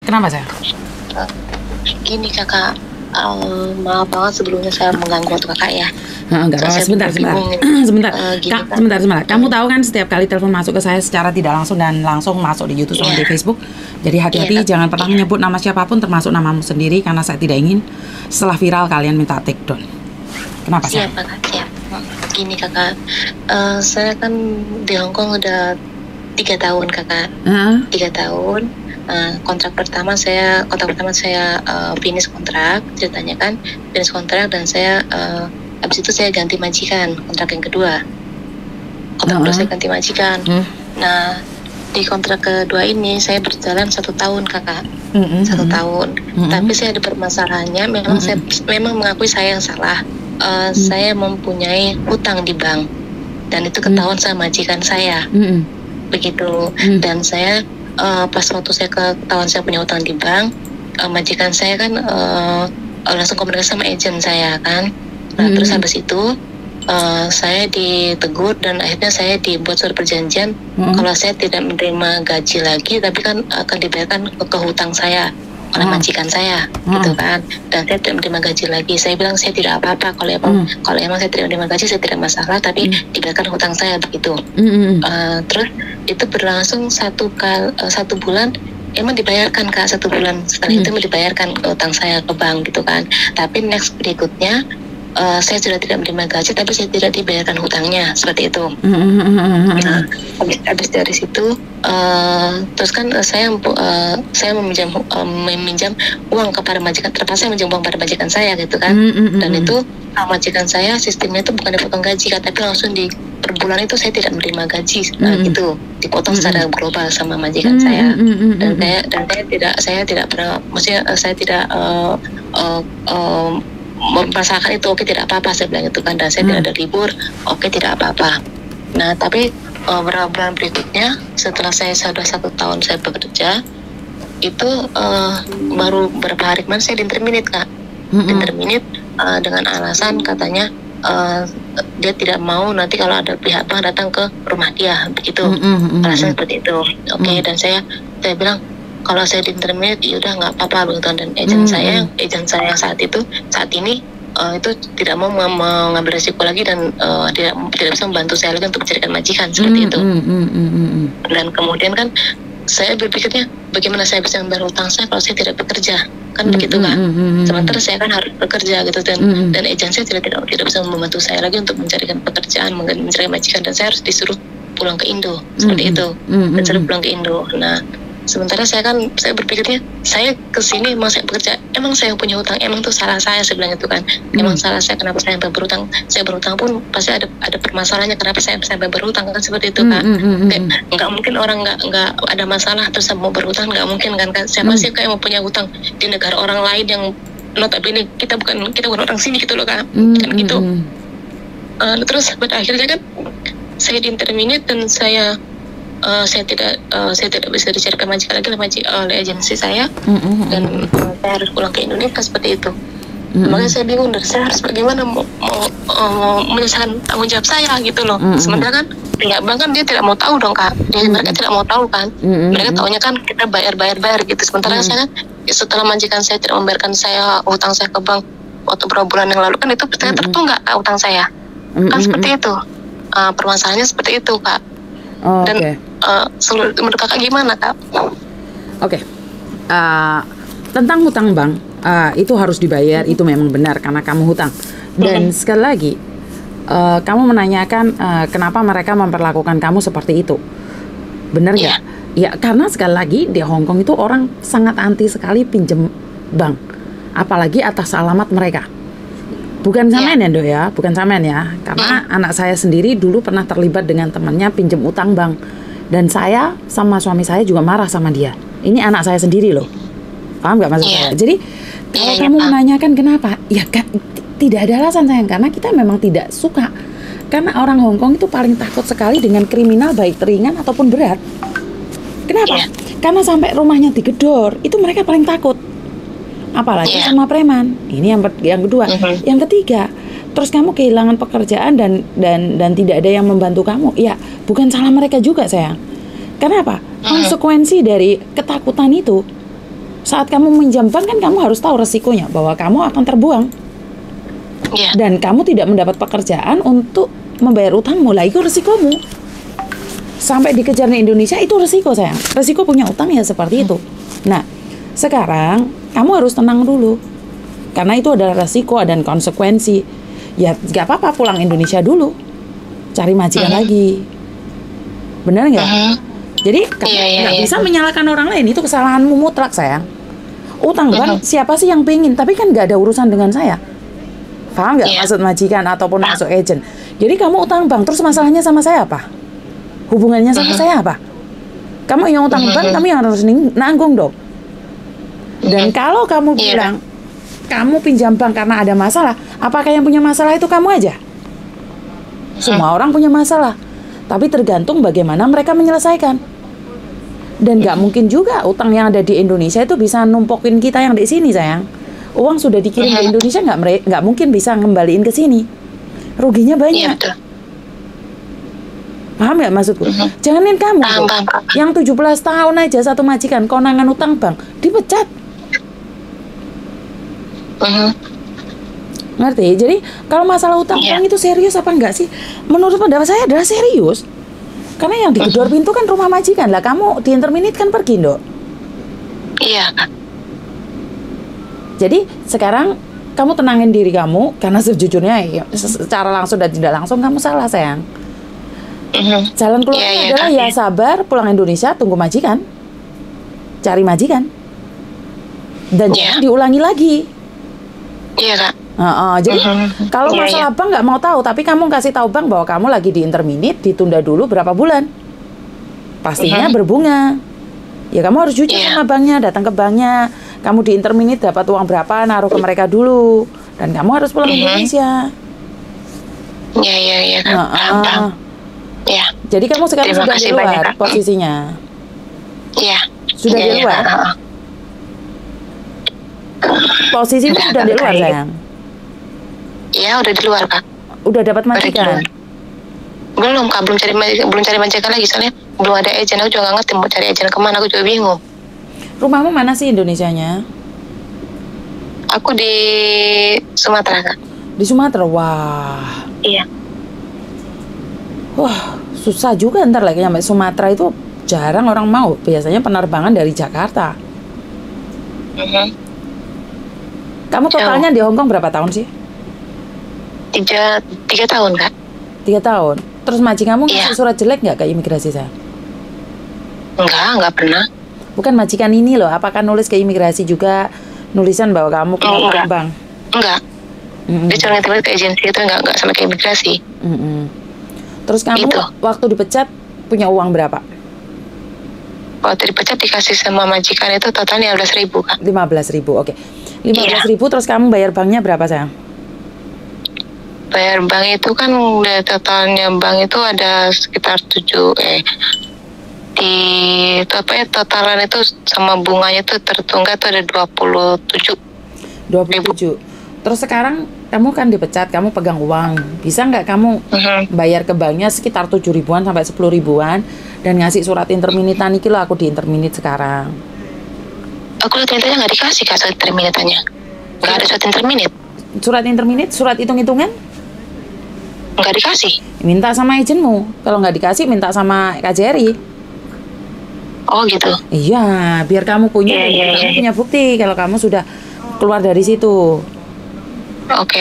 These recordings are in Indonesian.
Kenapa saya? Gini kakak, maaf banget sebelumnya saya mengganggu waktu kakak ya. Enggak apa-apa, sebentar. Sebentar. Kamu tahu kan setiap kali telepon masuk ke saya secara tidak langsung dan langsung masuk di YouTube sama di Facebook. Jadi hati-hati, jangan pernah menyebut nama siapapun termasuk namamu sendiri, karena saya tidak ingin setelah viral kalian minta take down. Kenapa sih? Siap kakak, siap. Gini kakak, saya kan di Hongkong udah 3 tahun kakak. 3 tahun. Kontrak pertama saya finish kontrak, ceritanya kan finish kontrak, dan saya habis itu saya ganti majikan, kontrak yang kedua. Kontrak kedua saya ganti majikan. Nah, di kontrak kedua ini saya berjalan 1 tahun kakak. 1 tahun. Tapi saya ada permasalahannya, memang mengakui saya yang salah. Saya mempunyai hutang di bank, dan itu ketahuan sama majikan saya. Begitu. Dan saya pas waktu saya ketahuan saya punya hutang di bank, majikan saya kan langsung komunikasi sama agent saya kan. Nah, terus habis itu saya ditegur, dan akhirnya saya dibuat surat perjanjian kalau saya tidak menerima gaji lagi, tapi kan akan dibayarkan ke hutang saya oleh majikan saya, gitu kan. Dan saya tidak menerima gaji lagi. Saya bilang saya tidak apa-apa, kalau emang saya tidak menerima gaji saya tidak masalah, tapi dibayarkan hutang saya, begitu. Terus itu berlangsung 1 bulan, emang dibayarkan kak 1 bulan. Setelah itu dibayarkan hutang saya ke bank, gitu kan. Tapi next berikutnya saya sudah tidak menerima gaji, tapi saya tidak dibayarkan hutangnya, seperti itu. Nah, habis dari situ, terus kan saya meminjam uang kepada majikan, terpaksa meminjam uang pada majikan saya, gitu kan. Dan itu majikan saya sistemnya itu bukan dipotong gaji, tapi langsung di per bulan itu saya tidak menerima gaji, gitu, dipotong secara global sama majikan saya. Dan saya tidak pernah, maksudnya saya tidak merasakan itu. Oke, tidak apa-apa, saya bilang itu kan. Dan saya tidak ada libur, oke, tidak apa-apa. Nah, tapi beberapa bulan berikutnya, setelah saya sudah 1 tahun saya bekerja, itu baru beberapa hari kemarin saya di-terminate kak. Di-terminate dengan alasan katanya dia tidak mau nanti kalau ada pihak bank datang ke rumah dia, begitu. Alasan seperti itu. Oke, dan saya bilang kalau saya di-terminate ya udah nggak apa-apa, begitu. Dan agent saya saat ini itu tidak mau mengambil resiko lagi, dan tidak bisa membantu saya lagi untuk mencarikan majikan, seperti itu. Dan kemudian kan saya berpikirnya bagaimana saya bisa membayar hutang saya kalau saya tidak bekerja, kan begitu kan. Sementara saya kan harus bekerja, gitu. Dan agent saya tidak bisa membantu saya lagi untuk mencarikan pekerjaan, mencari majikan, dan saya harus disuruh pulang ke Indo, seperti itu. Dan suruh pulang ke Indo. Nah, sementara saya berpikirnya saya kesini emang saya bekerja, emang saya punya hutang, emang itu salah saya bilang itu kan. Emang salah saya, kenapa saya sampai berhutang. Saya berhutang pun pasti ada permasalahannya, kenapa saya sampai berhutang, kan seperti itu kan. Nggak mungkin orang nggak ada masalah terus mau berhutang, nggak mungkin kan. Siapa sih kayak mau punya hutang di negara orang lain yang notabene kita bukan orang sini, gitu loh kan. Kan gitu. Terus pada akhirnya kan saya di-terminate, dan saya tidak bisa dicarikan majikan lagi oleh agensi saya, dan saya harus pulang ke Indonesia, seperti itu. Makanya saya bingung, dan saya harus bagaimana mau menyelesaikan tanggung jawab saya, gitu loh. Sementara kan pihak bank kan dia tidak mau tahu dong kak, mereka tidak mau tahu kan. Mereka taunya kan kita bayar gitu. Sementara saya kan setelah majikan saya tidak membayarkan saya hutang saya ke bank waktu beberapa bulan yang lalu, kan itu saya tertunggak hutang saya, kan seperti itu. Permasalahannya seperti itu kak. Dan menurut kakak gimana kak? Tentang hutang bank, itu harus dibayar, itu memang benar karena kamu hutang. Dan sekali lagi, kamu menanyakan kenapa mereka memperlakukan kamu seperti itu, benar nggak? Ya karena sekali lagi di Hong Kong itu orang sangat anti sekali pinjam bank, apalagi atas alamat mereka. Bukan sampean ya, Dok ya, bukan sampean ya. Karena anak saya sendiri dulu pernah terlibat dengan temannya pinjam utang bank, dan saya sama suami saya juga marah sama dia. Ini anak saya sendiri loh, paham nggak maksud saya? Jadi kalau kamu menanyakan kenapa, ya tidak ada alasan sayang, karena kita memang tidak suka. Karena orang Hong Kong itu paling takut sekali dengan kriminal, baik ringan ataupun berat. Kenapa? Karena sampai rumahnya digedor, itu mereka paling takut. Apalagi sama preman. Ini yang kedua. Yang ketiga, terus kamu kehilangan pekerjaan dan tidak ada yang membantu kamu. Ya, bukan salah mereka juga sayang. Kenapa? Konsekuensi dari ketakutan itu Saat kamu minjam bank kan kamu harus tahu resikonya bahwa kamu akan terbuang. Dan kamu tidak mendapat pekerjaan untuk membayar utangmu. Lah itu resikomu. Sampai dikejar di Indonesia itu resiko, sayang. Resiko punya utang ya seperti itu. Nah, sekarang kamu harus tenang dulu. Karena itu adalah resiko dan konsekuensi. Ya gak apa-apa pulang Indonesia dulu. Cari majikan lagi. Benar nggak? Jadi nggak bisa menyalahkan orang lain. Itu kesalahanmu mutlak, sayang. Utang bank siapa sih yang pengen? Tapi kan nggak ada urusan dengan saya. Paham nggak maksud majikan ataupun maksud agent? Jadi kamu utang bank, terus masalahnya sama saya apa? Hubungannya sama saya apa? Kamu yang utang bank, kamu yang harus nanggung dong. Dan kalau kamu bilang kamu pinjam bank karena ada masalah, apakah yang punya masalah itu kamu aja? Semua orang punya masalah. Tapi tergantung bagaimana mereka menyelesaikan. Dan nggak mungkin juga utang yang ada di Indonesia itu bisa numpokin kita yang di sini, sayang. Uang sudah dikirim ke Indonesia, nggak mungkin bisa ngembaliin ke sini. Ruginya banyak. Paham nggak maksudku? Janganin kamu yang 17 tahun aja satu majikan konangan utang bank dipecat. Ngerti? Jadi kalau masalah utang bank itu serius apa enggak sih? Menurut pendapat saya adalah serius. Karena yang digedor pintu kan rumah majikan. Lah kamu diinterminit kan pergi, Dok. Iya. Jadi sekarang kamu tenangin diri kamu. Karena sejujurnya secara langsung dan tidak langsung kamu salah, sayang. Jalan keluarnya adalah ya sabar, pulang Indonesia, tunggu majikan. Cari majikan. Dan jangan diulangi lagi. Iya, Kak. Jadi kalau masalah bank nggak mau tahu, tapi kamu kasih tahu bank bahwa kamu lagi diinterminate, ditunda dulu berapa bulan, pastinya berbunga. Ya kamu harus jujur sama banknya, datang ke banknya, kamu diinterminate dapat uang berapa, naruh ke mereka dulu, dan kamu harus pulang ke Indonesia. Iya. Ya. Jadi kamu sekarang sudah di luar posisinya. Iya. Sudah di luar. Posisinya sudah di luar, sayang. Iya, udah di luar, Kak. Udah dapat majikan? Belum, Kak. Belum cari majikan lagi. Soalnya belum ada agent. Aku juga nggak ngerti mau cari agent kemana. Aku juga bingung. Rumahmu mana sih Indonesianya? Aku di Sumatera, Kak. Di Sumatera? Wah. Iya. Wah, susah juga ntar lagi sampai Sumatera itu jarang orang mau. Biasanya penerbangan dari Jakarta. Kamu totalnya di Hongkong berapa tahun sih? 3 tahun, Kak. 3 tahun. Terus majikan kamu ngasih surat jelek nggak ke imigrasi, saya? Enggak pernah. Bukan majikan ini loh, apakah nulis ke imigrasi juga nulisan bahwa kamu punya bank? Enggak. Dia cuma ngirim ke agensi itu, enggak sampai ke imigrasi. Terus kamu waktu dipecat punya uang berapa? Waktu dipecat dikasih sama majikan itu totalnya 15.000, Kak. 15.000, oke. 15.000 terus kamu bayar banknya berapa, sayang? Bayar bank itu kan udah totalnya bank itu ada sekitar totalan itu sama bunganya itu tertunggak itu ada 27. Terus sekarang kamu kan dipecat, kamu pegang uang. Bisa nggak kamu bayar ke banknya sekitar 7 ribuan sampai 10 ribuan dan ngasih surat interminitan iki loh, aku diinterminit sekarang. Aku lihat mintanya nggak dikasih, Kak, surat interminitannya. Nggak ada surat interminit. Surat interminit, surat hitung-hitungan? Nggak dikasih. Minta sama agentmu. Kalau nggak dikasih, minta sama KJRI. Oh gitu. Iya, biar kamu punya punya bukti kalau kamu sudah keluar dari situ. Oke.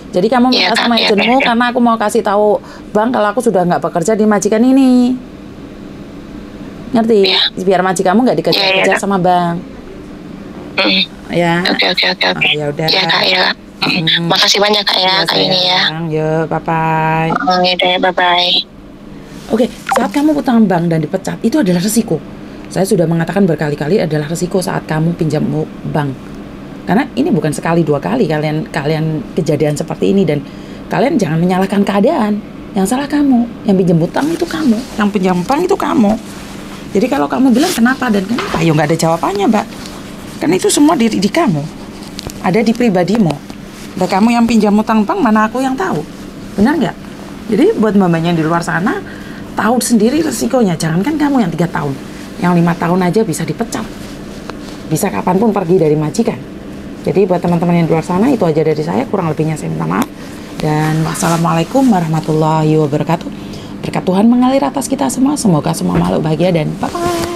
Jadi kamu minta sama agentmu karena aku mau kasih tahu bank kalau aku sudah nggak bekerja di majikan ini. Ngerti? Biar majikan kamu nggak dikejar-kejar sama bank. Ya. Oke. Ya udah. Ya, Kak, ya. Makasih banyak, Kak, ya, Kak ini ya. Yuk, bye-bye. Bye-bye. Oke, saat kamu utang bank dan dipecat, itu adalah resiko. Saya sudah mengatakan berkali-kali adalah resiko saat kamu pinjam bank. Karena ini bukan sekali 2 kali kalian kejadian seperti ini, dan kalian jangan menyalahkan keadaan. Yang salah kamu, yang pinjam utang itu kamu, yang pinjam bank itu kamu. Jadi kalau kamu bilang kenapa dan kenapa, ya nggak ada jawabannya, Mbak. Karena itu semua di kamu, ada di pribadimu. Dan kamu yang pinjam utang bank, mana aku yang tahu, benar nggak? Jadi buat mbak-mbaknya di luar sana, tahu sendiri resikonya. Jangankan kamu yang 3 tahun, yang 5 tahun aja bisa dipecat. bisa kapanpun pergi dari majikan. Jadi buat teman-teman yang di luar sana, itu aja dari saya, kurang lebihnya saya minta maaf. Dan wassalamualaikum warahmatullahi wabarakatuh. Berkat Tuhan mengalir atas kita semua, semoga semua makhluk bahagia dan bye-bye.